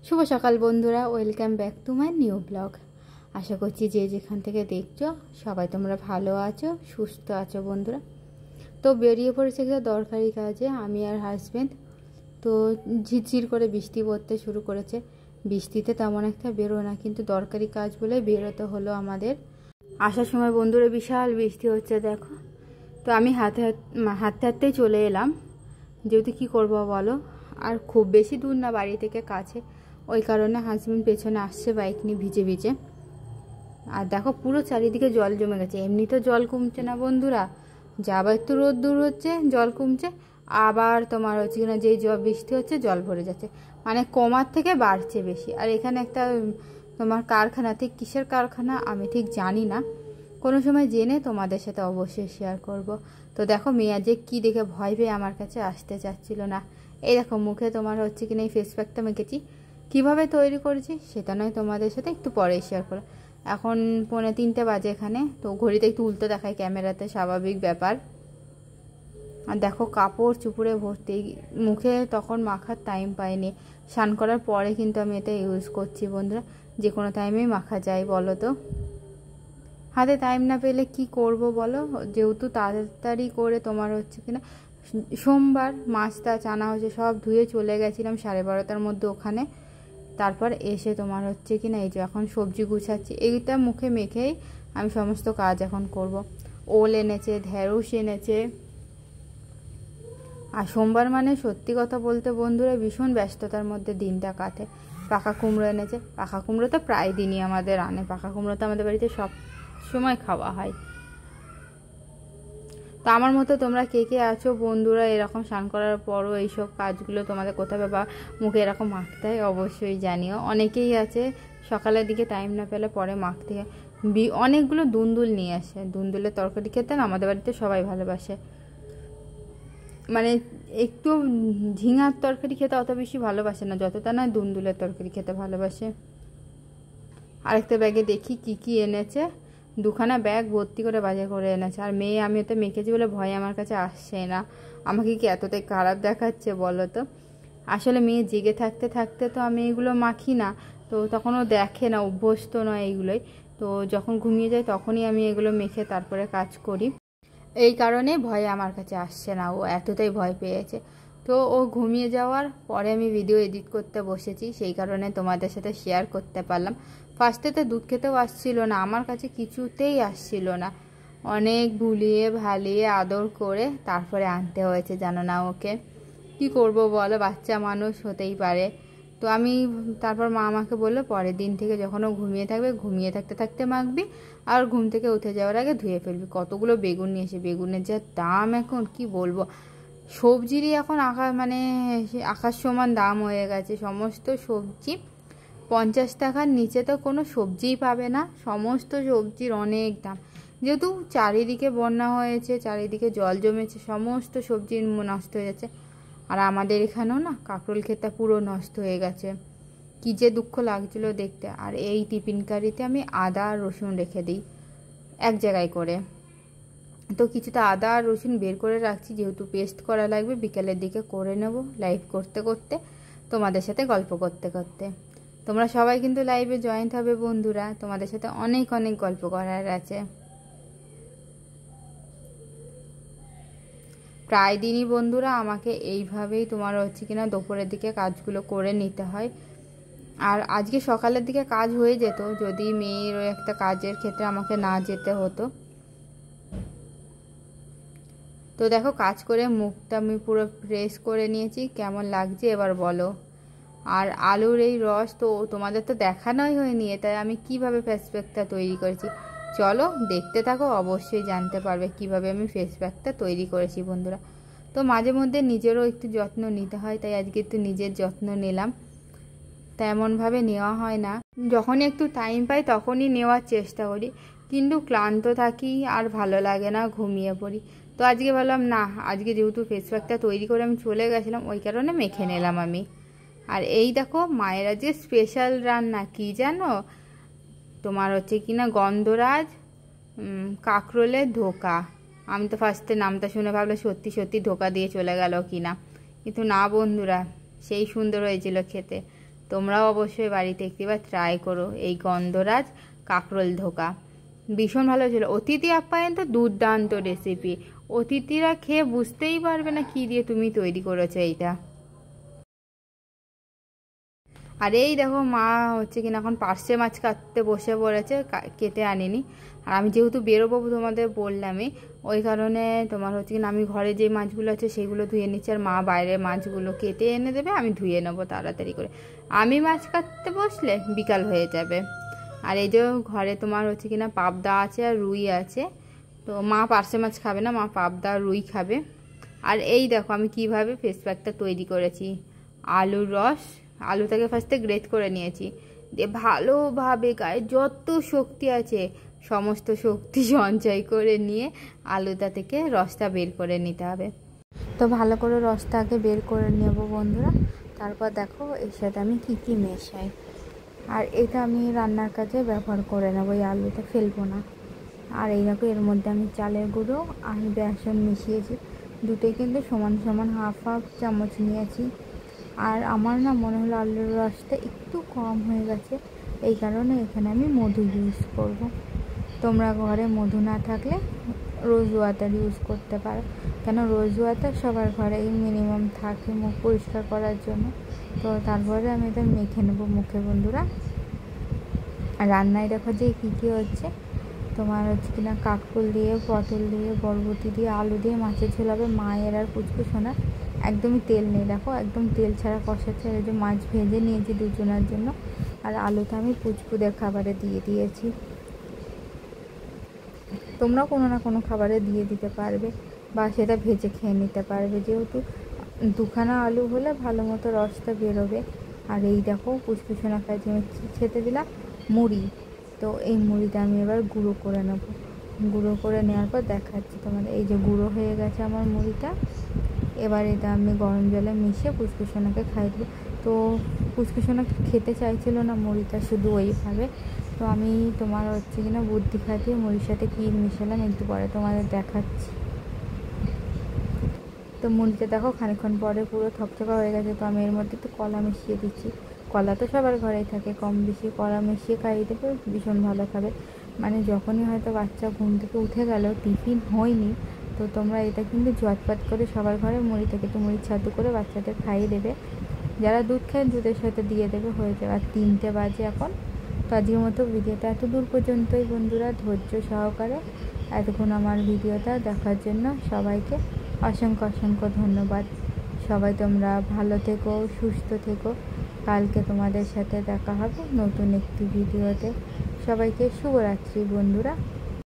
শুভ সকাল বন্ধুরা, welcome back to my new blog. আশা করছি যে যেখান থেকে দেখছো সবাই তোমরা ভালো আছো, সুস্থ আছো বন্ধুরা। তো বেরিয়ে পড়েছে একটা দরকারি কাজে আমি আর হাজব্যান্ড। তো ঝিরঝির করে বৃষ্টি পড়তে শুরু করেছে। বৃষ্টিতে তেমন একটা বেরো না, কিন্তু দরকারি কাজ বলে বেরোতে হলো আমাদের। আসার সময় বন্ধুরা বিশাল বৃষ্টি হচ্ছে দেখো। তো আমি হাঁটতে হাঁটতেই চলে এলাম, যেহেতু কী করবো বলো। আর খুব বেশি দূর না, বাড়ি থেকে কাছে, ওই কারণে হাজব্যান্ড পেছনে আসছে বাইক নিয়ে ভিজে ভিজে। আর দেখো পুরো চারিদিকে জল জমে গেছে। এমনি তো জল কমছে না বন্ধুরা, যাবার একটু রোদ দূর হচ্ছে জল কমছে, আবার তোমার হচ্ছে কিনা যেই বৃষ্টি হচ্ছে জল ভরে যাচ্ছে, মানে কমার থেকে বাড়ছে বেশি। আর এখানে একটা তোমার কারখানা, ঠিক কিসের কারখানা আমি ঠিক জানি না, কোনো সময় জেনে তোমাদের সাথে অবশ্যই শেয়ার করব। তো দেখো মেয়া যে কী দেখে ভয় পেয়ে আমার কাছে আসতে চাচ্ছিল না। এই দেখো মুখে তোমার হচ্ছে কিনা এই ফেস প্যাকটা মেখেছি, কীভাবে তৈরি করেছি সেটা নয় তোমাদের সাথে একটু পরে শেয়ার করো। এখন 2:45 বাজে এখানে। তো ঘড়িতে একটু উল্টো দেখায় ক্যামেরাতে, স্বাভাবিক ব্যাপার। আর দেখো কাপড় চুপড়ে ভর্তি, মুখে তখন মাখার টাইম পাইনি। স্নান করার পরে কিন্তু আমি এটা ইউজ করছি বন্ধুরা, যে কোনো টাইমেই মাখা যায় বলো তো। হাতে টাইম না পেলে কি করব বলো, যেহেতু তাড়াতাড়ি করে তোমার হচ্ছে কিনা সোমবার মাছটা চানা হচ্ছে সব ধুয়ে চলে গেছিলাম 12:30টার মধ্যে ওখানে। তারপর এসে তোমার হচ্ছে কিনা এই যে এখন সবজি গুছাচ্ছি, এইটা মুখে মেখেই আমি সমস্ত কাজ এখন করব। ওল এনেছে, ঢেঁড়স এনেছে। আর সোমবার মানে সত্যি কথা বলতে বন্ধুরা ভীষণ ব্যস্ততার মধ্যে দিনটা কাটে। পাকা কুমড়ো এনেছে, পাকা কুমড়ো তো প্রায় দিনই আমাদের আনে, পাকা কুমড়ো তো আমাদের বাড়িতে সব সময় খাওয়া হয়। তো আমার মতো তোমরা কে কে আছো বন্ধুরা এরকম স্নান করার পরও এইসব কাজগুলো তোমাদের কোথাও বা মুখে এরকম মাখতে হয় অবশ্যই জানিও। অনেকেই আছে সকালের দিকে টাইম না পেলে পরে মাখতে হয়। অনেকগুলো দুন্দুল নিয়ে আসে, দুন্দুলের তরকারি খেতে না আমাদের বাড়িতে সবাই ভালোবাসে। মানে একটু ঝিঙার তরকারি খেতে অত বেশি ভালোবাসে না, যতটা না দুন্দুলের তরকারি খেতে ভালোবাসে। আরেকটা ব্যাগে দেখি কি কি এনেছে, দুখানা ব্যাগ ভর্তি করে বাজার করে এনেছে। আর মেয়ে আমি ওতে মেখেছি বলে ভয় আমার কাছে আসছে না। আমাকে কি এতটাই খারাপ দেখাচ্ছে বলো তো। আসলে মেয়ে জেগে থাকতে থাকতে তো আমি এগুলো মাখি না, তো তখন ও দেখে না, অভ্যস্ত নয় এইগুলোই। তো যখন ঘুমিয়ে যায় তখনই আমি এগুলো মেখে তারপরে কাজ করি। এই কারণে ভয় আমার কাছে আসছে না, ও এতটাই ভয় পেয়েছে। তো ও ঘুমিয়ে যাওয়ার পরে আমি ভিডিও এডিট করতে বসেছি, সেই কারণে তোমাদের সাথে শেয়ার করতে পারলাম। ফার্স্টে তো দুধ খেতেও আসছিল না, আমার কাছে কিছুতেই আসছিল না। অনেক ভুলিয়ে ভালিয়ে আদর করে তারপরে আনতে হয়েছে, জানো না ওকে। কি করব বলো, বাচ্চা মানুষ হতেই পারে। তো আমি তারপর মা আমাকে বললো পরের দিন থেকে যখন ও ঘুমিয়ে থাকবে, ঘুমিয়ে থাকতে থাকতে মাখবি, আর ঘুম থেকে উঠে যাওয়ার আগে ধুয়ে ফেলবি। কতগুলো বেগুন নিয়ে এসে, বেগুনের যা দাম এখন কি বলবো। সবজিরই এখন আকাশ সমান দাম হয়ে গেছে। সমস্ত সবজি 50 টাকার নিচে তো কোনো সবজিই পাবে না, সমস্ত সবজির অনেক দাম। যেহেতু চারিদিকে বন্যা হয়েছে, চারিদিকে জল জমেছে, সমস্ত সবজি নষ্ট হয়ে যাচ্ছে। আর আমাদের এখানেও না কাঁকরোল ক্ষেতটা পুরো নষ্ট হয়ে গেছে, কি যে দুঃখ লাগছিল দেখতে। আর এই টিফিন কারিতে আমি আদা আর রসুন রেখে দিই এক জায়গায় করে। তো কিছুটা আদা আর রসুন বের করে রাখছি, যেহেতু পেস্ট করা লাগবে, বিকেলের দিকে করে নেব লাইভ করতে করতে, তোমাদের সাথে গল্প করতে করতে। তোমরা সবাই কিন্তু লাইভে জয়েন্ট হবে বন্ধুরা, তোমাদের সাথে অনেক অনেক গল্প করার আছে। প্রায় দিনই বন্ধুরা আমাকে এইভাবেই তোমার হচ্ছে কিনা দুপুরের দিকে কাজগুলো করে নিতে হয়। আর আজকে সকালের দিকে কাজ হয়ে যেত যদি মেয়ের ওই একটা কাজের ক্ষেত্রে আমাকে না যেতে হতো। তো দেখো কাজ করে মুখটা আমি পুরো ফ্রেশ করে নিয়েছি, কেমন লাগছে এবার বলো। আর আলুর এই রস তো তোমাদের তো দেখানোই হয়নি, এটা আমি কিভাবে ফেস প্যাকটা তৈরি করেছি। চলো দেখতে থাকো, অবশ্যই জানতে পারবে কিভাবে আমি ফেস প্যাকটা তৈরি করেছি বন্ধুরা। তো মাঝে মধ্যে নিজেরও একটু যত্ন নিতে হয়, তাই আজকে একটু নিজের যত্ন নিলাম। তেমনভাবে নেওয়া হয় না, যখনই একটু টাইম পাই তখনই নেওয়ার চেষ্টা করি, কিন্তু ক্লান্ত থাকি আর ভালো লাগে না, ঘুমিয়ে পড়ি। তো আজকে ভাবলাম না, আজকে যেহেতু ফেস প্যাকটা তৈরি করে আমি চলে গেছিলাম, ওই কারণে মেখে নিলাম আমি। আর এই দেখো মায়ের আজকে স্পেশাল রান্না কি জানো, তোমার হচ্ছে কিনা গন্ধরাজ কাঁকরোলের ধোকা। আমি তো ফার্স্টে নামটা শুনে ভাবলাম সত্যি সত্যি ধোকা দিয়ে চলে গেল কিনা, কিন্তু না বন্ধুরা সেই সুন্দর হয়েছিল খেতে। তোমরাও অবশ্যই বাড়িতে একটিবার ট্রাই করো এই গন্ধরাজ কাঁকরোল ধোকা। ভীষণ ভালো ছিল। অতিথি আপ্যায়ন তো দুর্দান্ত রেসিপি, অতিথিরা খেয়ে বুঝতেই পারবে না কী দিয়ে তুমি তৈরি করেছো এইটা। আর এই দেখো মা হচ্ছে কিনা এখন পার্শে মাছ কাটতে বসে পড়েছে, কেটে আনিনি। আর আমি যেহেতু বেরোবো তোমাদের বললামই, ওই কারণে তোমার হচ্ছে কিনা আমি ঘরে যে মাছগুলো আছে সেগুলো ধুয়ে নিচ্ছি, আর মা বাইরের মাছগুলো কেটে এনে দেবে, আমি ধুয়ে নেবো তাড়াতাড়ি করে। আমি মাছ কাটতে বসলে বিকাল হয়ে যাবে। আর এই যে ঘরে তোমার হচ্ছে কিনা পাবদা আছে আর রুই আছে, তো মা পার্শে মাছ খাবে না, মা পাবদা আর রুই খাবে। আর এই দেখো আমি কিভাবে ফেস প্যাকটা তৈরি করেছি। আলুর রস, আলুটাকে ফার্স্টে গ্রেট করে নিয়েছি, দিয়ে ভালোভাবে গায়ে যত শক্তি আছে সমস্ত শক্তি সঞ্চয় করে নিয়ে আলুটা থেকে রসটা বের করে নিতে হবে। তো ভালো করে রসটা আগে বের করে নেব বন্ধুরা, তারপর দেখো এর সাথে আমি কী কী মেশাই। আর এটা আমি রান্নার কাজে ব্যবহার করে নেবো, এই আলুটা ফেলবো না। আর এই দেখো এর মধ্যে আমি চালের গুঁড়ো আর বেসন মিশিয়েছি, দুটোই কিন্তু সমান সমান হাফ হাফ চামচ নিয়েছি। আর আমার না মনে হলো আলুর রসটা একটু কম হয়ে গেছে, এই কারণে এখানে আমি মধু ইউজ করব। তোমরা ঘরে মধু না থাকলে রোজ ওয়াটার ইউজ করতে পারো, কেন রোজ ওয়াটার সবার ঘরেই মিনিমাম থাকে মুখ পরিষ্কার করার জন্য। তো তারপরে আমি এটা মেখে নেবো মুখে বন্ধুরা। রান্নায় দেখো যে কী কী হচ্ছে, তোমার হচ্ছে কিনা কাঁকরোল দিয়ে, পটল দিয়ে, বরবটি দিয়ে, আলু দিয়ে মাছের ঝোল হবে। মায়ের আর পুচকু সোনার একদমই তেল নেই, দেখো একদম তেল ছাড়া কষাচ্ছে। এই যে মাছ ভেজে নিয়েছি দুজনের জন্য, আর আলুটা আমি পুচকুদের খাবারে দিয়ে দিয়েছি। তোমরা কোনো না কোনো খাবারে দিয়ে দিতে পারবে বা সেটা ভেজে খেয়ে নিতে পারবে, যেহেতু দুখানা আলু হলে ভালো মতো রসটা বেরোবে। আর এই দেখো পুচকু সোনা খাইছে, আমি খেতে দিলাম মুড়ি। তো এই মুড়িটা আমি এবার গুঁড়ো করে নেব। গুঁড়ো করে নেওয়ার পর দেখাচ্ছি তোমাদের, এই যে গুঁড়ো হয়ে গেছে আমার মুড়িটা। এবার এটা আমি গরম জলে মিশিয়ে পুচকু সোনাকে খাইয়ে দেবো। তো পুচকু সোনা খেতে চাইছিল না মুড়িটা শুধু ওইভাবে, তো আমি তোমার হচ্ছে কিনা বুদ্ধি খাটিয়ে মুড়ির সাথে কী মিশালাম একটু পরে তোমাদের দেখাচ্ছি। তো মুড়িটা দেখো খানিকক্ষণ পরে পুরো থকথকা হয়ে গেছে, তো আমি এর মধ্যে একটু কলা মিশিয়ে দিচ্ছি। কলা তো সবার ঘরেই থাকে, কম বেশি কলা মিশিয়ে খাইয়ে দেবে, ভীষণ ভালো খাবে। মানে যখনই হয়তো বাচ্চা ঘুম থেকে উঠে গেল, টিফিন হয়নি, তো তোমরা এটা কিন্তু ঝটপট করে সবার ঘরে মুড়ি থেকে একটু মুড়ি ছাতু করে বাচ্চাদের খাইয়ে দেবে। যারা দুধ খায় দুধের সাথে দিয়ে দেবে, হয়ে যাবে। আর 3টে বাজে এখন। তো আজকের মতো ভিডিওটা এত দূর পর্যন্তই বন্ধুরা, ধৈর্য সহকারে এতক্ষণ আমার ভিডিওটা দেখার জন্য সবাইকে অসংখ্য অসংখ্য ধন্যবাদ। সবাই তোমরা ভালো থেকো, সুস্থ থেকো। কালকে তোমাদের সাথে দেখা হবে নতুন একটি ভিডিওতে। সবাইকে শুভরাত্রি বন্ধুরা।